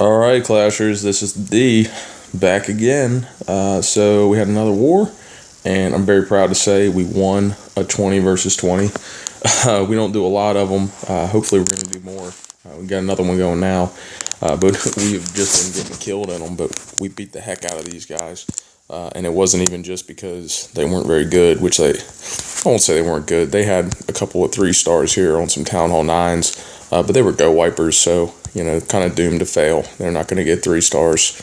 All right, Clashers, this is D back again. So we had another war, and I'm very proud to say we won a 20 versus 20. We don't do a lot of them. Hopefully, we're going to do more. We got another one going now, but we've just been getting killed in them. But we beat the heck out of these guys, and it wasn't even just because they weren't very good, which I won't say they weren't good. They had a couple of 3 stars here on some Town Hall 9s, but they were go wipers, so kind of doomed to fail. They're not going to get 3 stars.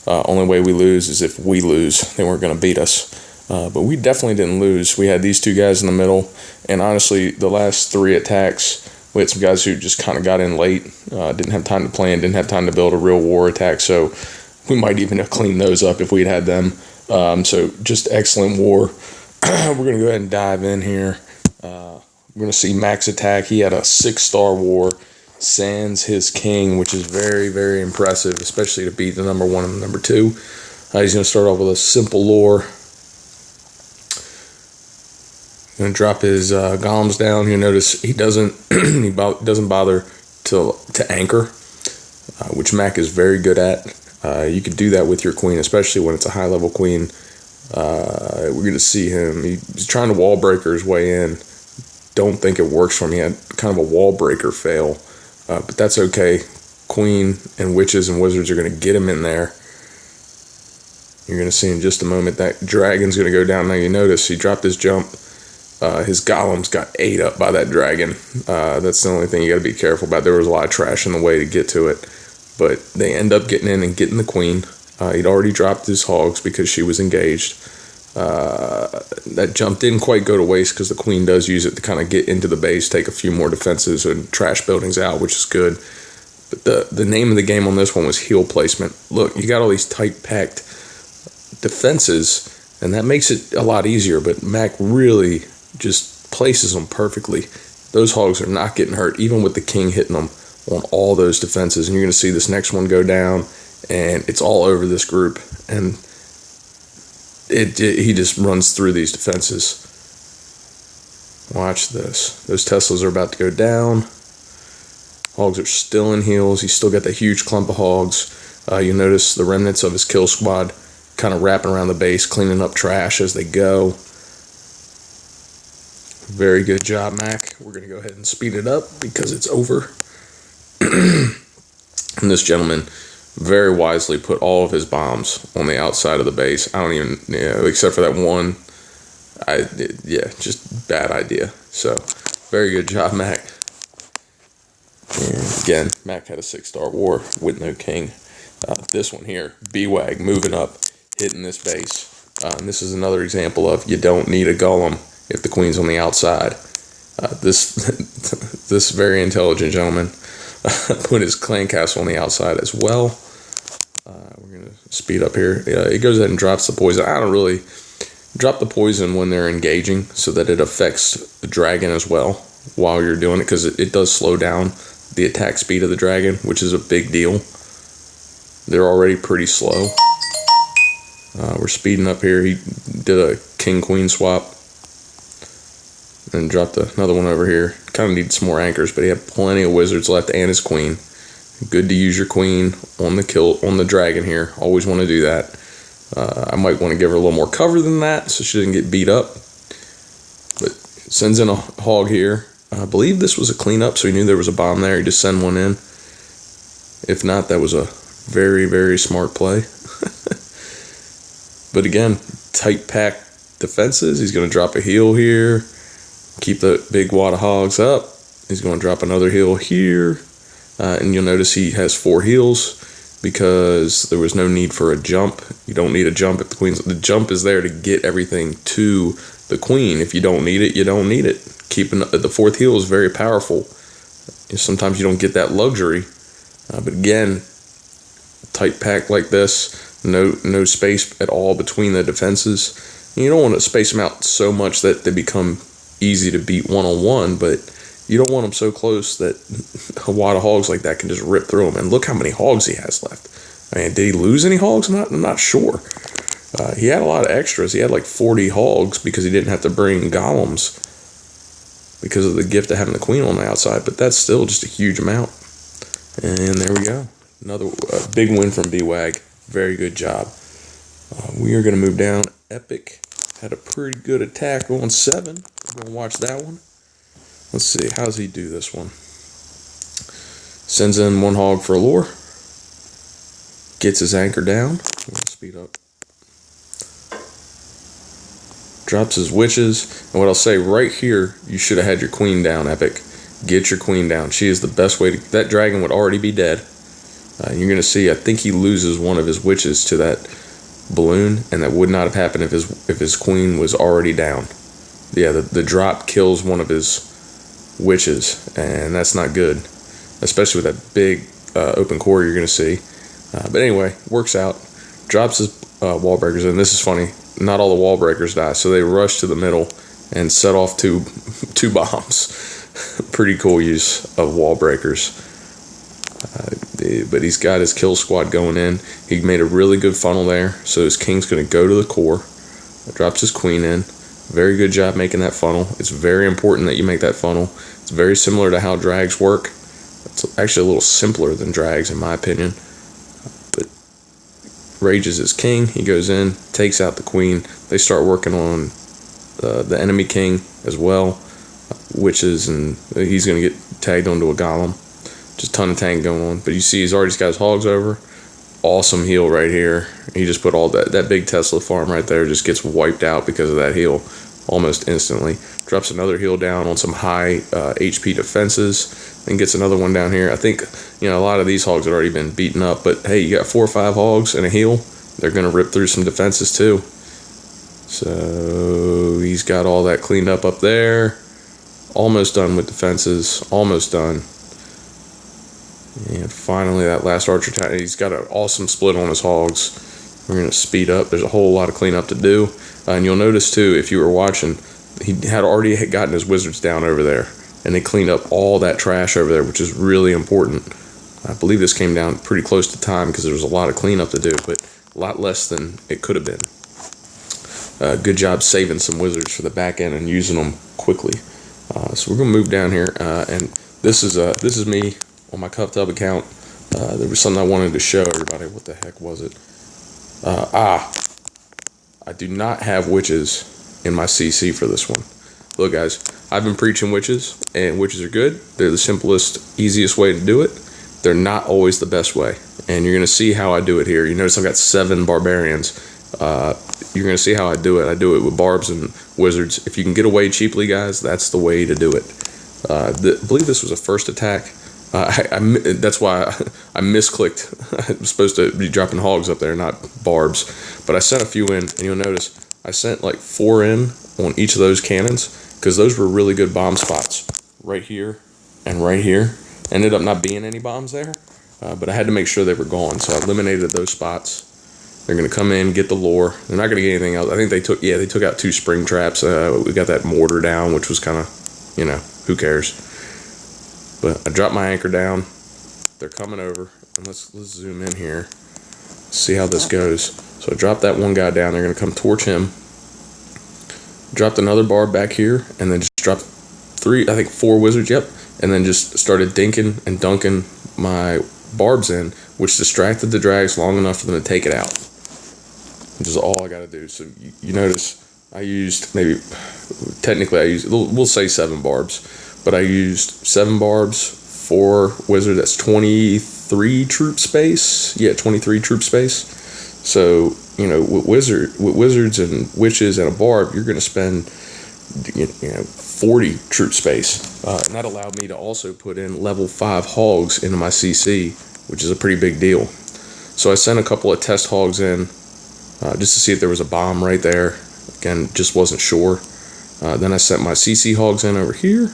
Only way we lose is if we lose. They weren't going to beat us. But we definitely didn't lose. We had these 2 guys in the middle, and honestly, the last 3 attacks, we had some guys who just kind of got in late, didn't have time to plan, didn't have time to build a real war attack, so we might even have cleaned those up if we'd had them. So just excellent war. We're going to go ahead and dive in here. We're going to see Mac's attack. He had a 6-star war. Sans his king, which is very, very impressive, especially to beat the number 1 and the number 2. He's going to start off with a simple lore. Going to drop his golems down. You'll notice he doesn't doesn't bother to anchor, which Mac is very good at. You can do that with your queen, especially when it's a high-level queen. We're going to see him. He's trying to wall breaker his way in. Don't think it works for him. He had kind of a wall breaker fail. But that's okay. Queen and witches and wizards are going to get him in there. You're going to see in just a moment that dragon's going to go down. Now you notice he dropped his jump. His golems got ate up by that dragon. That's the only thing you got to be careful about. There was a lot of trash in the way to get to it. But they end up getting in and getting the queen. He'd already dropped his hogs because she was engaged. That jump didn't quite go to waste because the queen does use it to kind of get into the base, take a few more defenses and trash buildings out, which is good. But the name of the game on this one was heal placement. Look, you got all these tight packed defenses, and that makes it a lot easier, but Mac really just places them perfectly. Those hogs are not getting hurt, even with the king hitting them on all those defenses. And you're going to see this next one go down, and it's all over this group, and he just runs through these defenses. Watch this. Those Teslas are about to go down. Hogs are still in heals. He's still got that huge clump of hogs. You notice the remnants of his kill squad kind of wrapping around the base, cleaning up trash as they go. Very good job, Mac. We're going to go ahead and speed it up because it's over. And this gentleman very wisely put all of his bombs on the outside of the base. I don't even, except for that one. Just bad idea. So, very good job, Mac. And again, Mac had a 6-star war with no king. This one here, B-Wag, moving up, hitting this base. And this is another example of you don't need a golem if the queen's on the outside. This very intelligent gentleman put his clan castle on the outside as well. We're going to speed up here. He goes ahead and drops the poison. I don't really drop the poison when they're engaging so that it affects the dragon as well while you're doing it, because it does slow down the attack speed of the dragon, which is a big deal. They're already pretty slow. We're speeding up here. He did a king-queen swap and dropped another one over here. Kind of needs some more anchors, but he had plenty of wizards left and his queen. Good to use your queen on the dragon here. Always want to do that. I might want to give her a little more cover than that so she doesn't get beat up. But sends in a hog here. I believe this was a cleanup, so he knew there was a bomb there. He just sent one in. If not, that was a very, very smart play. But again, tight pack defenses. He's going to drop a heal here. Keep the big wad of hogs up. He's going to drop another heal here. And you'll notice he has 4 heals because there was no need for a jump. You don't need a jump if the jump is there to get everything to the queen. If you don't need it, you don't need it. Keeping the 4th heal is very powerful. Sometimes you don't get that luxury. But again, tight pack like this, no space at all between the defenses. You don't want to space them out so much that they become easy to beat one-on-one, but you don't want them so close that a wad of hogs like that can just rip through them. And look how many hogs he has left. I mean, did he lose any hogs? I'm not sure. He had a lot of extras. He had like 40 hogs because he didn't have to bring golems because of the gift of having the queen on the outside. But that's still just a huge amount. And there we go. Another big win from BWAG. Very good job. We are going to move down. Epic had a pretty good attack on 7. We're going to watch that one. Let's see. How does he do this one? Sends in 1 hog for a lure. Gets his anchor down. I'm going to speed up. Drops his witches. And what I'll say right here, you should have had your queen down, Epic. Get your queen down. She is the best way to... That dragon would already be dead. You're going to see, I think he loses one of his witches to that balloon, and that would not have happened if his queen was already down. Yeah, the drop kills one of his witches, and that's not good, especially with that big open core you're going to see. But anyway, works out. Drops his wall breakers, and this is funny. Not all the wall breakers die, so they rush to the middle and set off two bombs. Pretty cool use of wall breakers. But he's got his kill squad going in. He made a really good funnel there, so his king's going to go to the core. Drops his queen in. Very good job making that funnel. It's very important that you make that funnel. It's very similar to how drags work. It's actually a little simpler than drags in my opinion. But rages his king. He goes in, takes out the queen. They start working on the enemy king as well. Witches, and he's going to get tagged onto a golem. Just a ton of tank going on. But you see he's already got his hogs over. Awesome heal right here. He just put all that big Tesla farm right there just gets wiped out because of that heal almost instantly. Drops another heal down on some high HP defenses and gets another one down here. I think, a lot of these hogs had already been beaten up, but hey, you got 4 or 5 hogs and a heal. They're going to rip through some defenses too. So he's got all that cleaned up there. Almost done with defenses. Almost done. And finally, that last archer attack. He's got an awesome split on his hogs. We're going to speed up. There's a whole lot of cleanup to do. And you'll notice, too, if you were watching, he had already gotten his wizards down over there. And they cleaned up all that trash over there, which is really important. I believe this came down pretty close to time because there was a lot of cleanup to do, but a lot less than it could have been. Good job saving some wizards for the back end and using them quickly. So we're going to move down here. And this is me on my Cuff Tub account. There was something I wanted to show everybody. What the heck was it? I do not have witches in my CC for this one. Look, guys, I've been preaching witches, and witches are good. They're the simplest, easiest way to do it. They're not always the best way, and you're going to see how I do it here. You notice I've got 7 barbarians. You're going to see how I do it. I do it with barbs and wizards. If you can get away cheaply, guys, that's the way to do it. I believe this was a first attack. That's why I misclicked. I was supposed to be dropping hogs up there, not barbs. But I sent a few in, and you'll notice I sent like 4 in on each of those cannons because those were really good bomb spots. Right here and right here. Ended up not being any bombs there, but I had to make sure they were gone. So I eliminated those spots. They're going to come in, get the lore. They're not going to get anything else. I think they took out 2 spring traps. We got that mortar down, which was kind of, who cares? But I dropped my anchor down. They're coming over. And let's zoom in here. See how this goes. So I dropped that one guy down. They're going to come torch him. Dropped another barb back here. And then just dropped 4 wizards. Yep. And then just started dinking and dunking my barbs in, which distracted the drags long enough for them to take it out. Which is all I got to do. So you notice I used we'll say 7 barbs. But I used 7 barbs, 4 wizards. That's 23 troop space. Yeah, 23 troop space. So, with wizards and witches and a barb, you're going to spend, 40 troop space. And that allowed me to also put in level 5 hogs into my CC, which is a pretty big deal. So I sent a couple of test hogs in just to see if there was a bomb right there. Again, just wasn't sure. Then I sent my CC hogs in over here.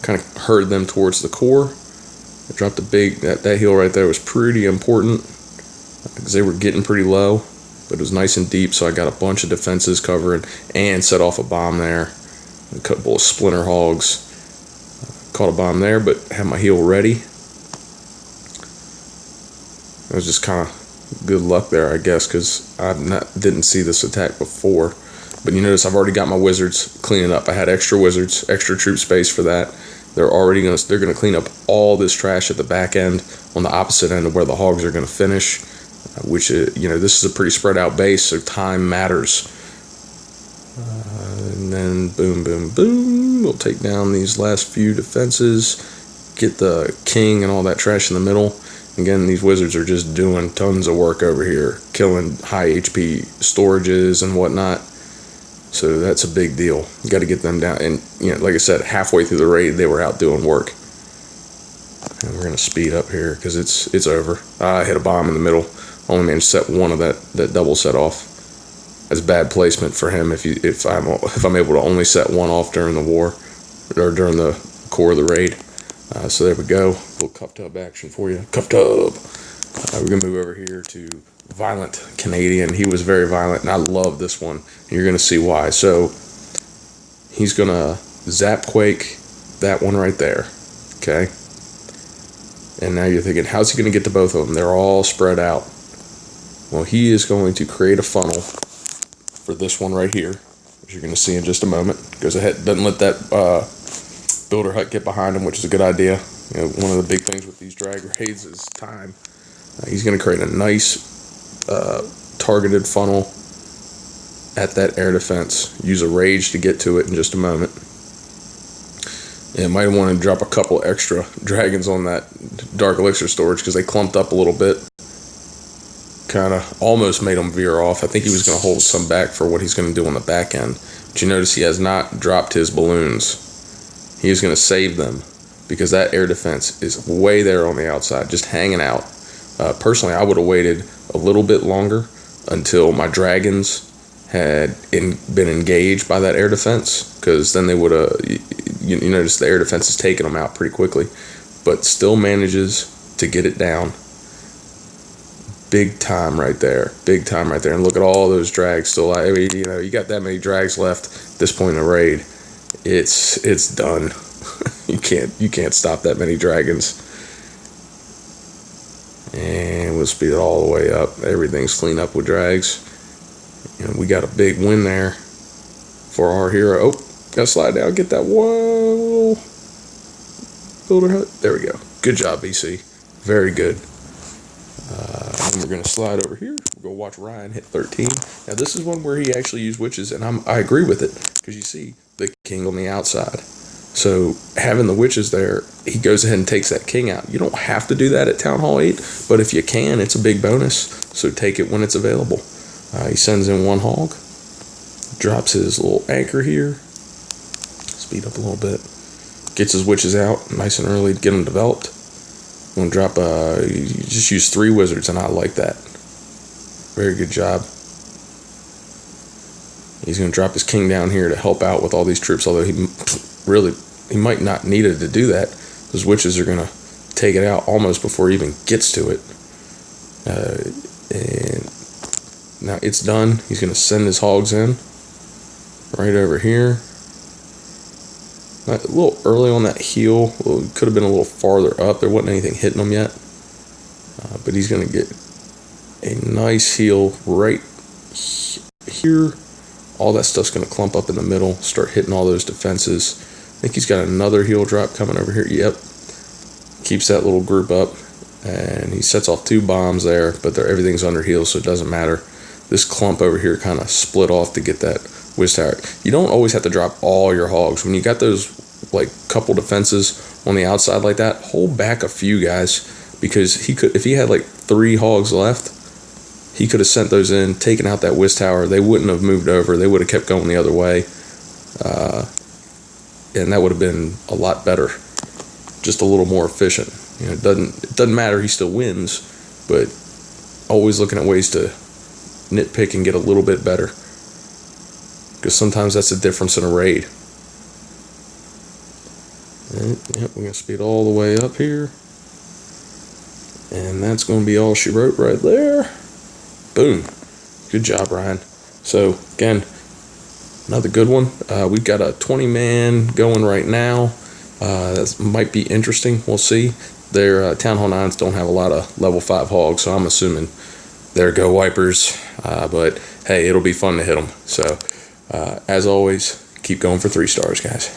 Kind of herd them towards the core. I dropped a big, that heal right there was pretty important because they were getting pretty low, but it was nice and deep, so I got a bunch of defenses covering and set off a bomb there. A couple of splinter hogs. Caught a bomb there, but had my heal ready. It was just kind of good luck there, I guess, because I didn't see this attack before. But you notice I've already got my wizards cleaning up. I had extra wizards, extra troop space for that. they're gonna clean up all this trash at the back end on the opposite end of where the hogs are gonna finish, which this is a pretty spread out base, so time matters. And then boom, boom, boom, we'll take down these last few defenses, get the king and all that trash in the middle. Again, these wizards are just doing tons of work over here, killing high HP storages and whatnot. So that's a big deal. You got to get them down. And like I said, halfway through the raid, they were out doing work. And we're gonna speed up here because it's over. I hit a bomb in the middle. Only managed to set one of that double set off. That's bad placement for him. If I'm able to only set one off during the war or during the core of the raid. So there we go. A little cuff tub action for you. Cuff tub. We're gonna move over here to Violent Canadian. He was very violent, and I love this one. And you're gonna see why. So he's gonna zap quake that one right there. Okay. And now you're thinking, how's he gonna get to both of them? They're all spread out. Well, he is going to create a funnel for this one right here, which you're gonna see in just a moment. Goes ahead, doesn't let that builder hut get behind him, which is a good idea. One of the big things with these drag raids is time. He's going to create a nice targeted funnel at that air defense. Use a rage to get to it in just a moment. And might want to drop a couple extra dragons on that dark elixir storage because they clumped up a little bit. Kind of almost made him veer off. I think he was going to hold some back for what he's going to do on the back end. But you notice he has not dropped his balloons. He is going to save them because that air defense is way there on the outside, just hanging out. Personally, I would have waited a little bit longer until my dragons had been engaged by that air defense, because then they would have, you notice the air defense is taking them out pretty quickly, but still manages to get it down. Big time right there. Big time right there. And look at all those drags still. I mean, you got that many drags left at this point in the raid. It's done. you can't stop that many dragons. And we'll speed it all the way up. Everything's clean up with drags. We got a big win there for our hero. Oh, gotta slide down, get that whoa builder hut. There we go. Good job, BC. Very good. And we're gonna slide over here. We'll go watch Ryan hit 13. Now this is one where he actually used witches, and I agree with it, because you see the king on the outside. So having the witches there, he goes ahead and takes that king out. You don't have to do that at Town Hall 8, but if you can, it's a big bonus. So take it when it's available. He sends in one hog, drops his little anchor here, speed up a little bit, gets his witches out nice and early to get them developed. I'm gonna drop you just use 3 wizards, and I like that. Very good job. He's gonna drop his king down here to help out with all these troops, although he might not need it to do that. Those witches are gonna take it out almost before he even gets to it. And now it's done. He's gonna send his hogs in right over here. A little early on that heel. Could have been a little farther up. There wasn't anything hitting him yet. But he's going to get a nice heel right here. All that stuff's going to clump up in the middle, start hitting all those defenses. I think he's got another heel drop coming over here. Yep. Keeps that little group up. And he sets off 2 bombs there, but everything's under heels, so it doesn't matter. This clump over here kind of split off to get that Wiz Tower. You don't always have to drop all your hogs. When you got those couple defenses on the outside like that, hold back a few guys, because he could, if he had 3 hogs left, he could have sent those in, taken out that Wiz Tower. They wouldn't have moved over. They would have kept going the other way, and that would have been a lot better, just a little more efficient. It doesn't matter. He still wins, but always looking at ways to nitpick and get a little bit better, because sometimes that's the difference in a raid. Yep, we're going to speed all the way up here, and that's going to be all she wrote right there. Boom. Good job, Ryan. So again, another good one. We've got a 20-man going right now. That might be interesting. We'll see. Their Town Hall 9s don't have a lot of level 5 hogs, so I'm assuming they're go wipers. But hey, it'll be fun to hit them. So as always, keep going for 3 stars, guys.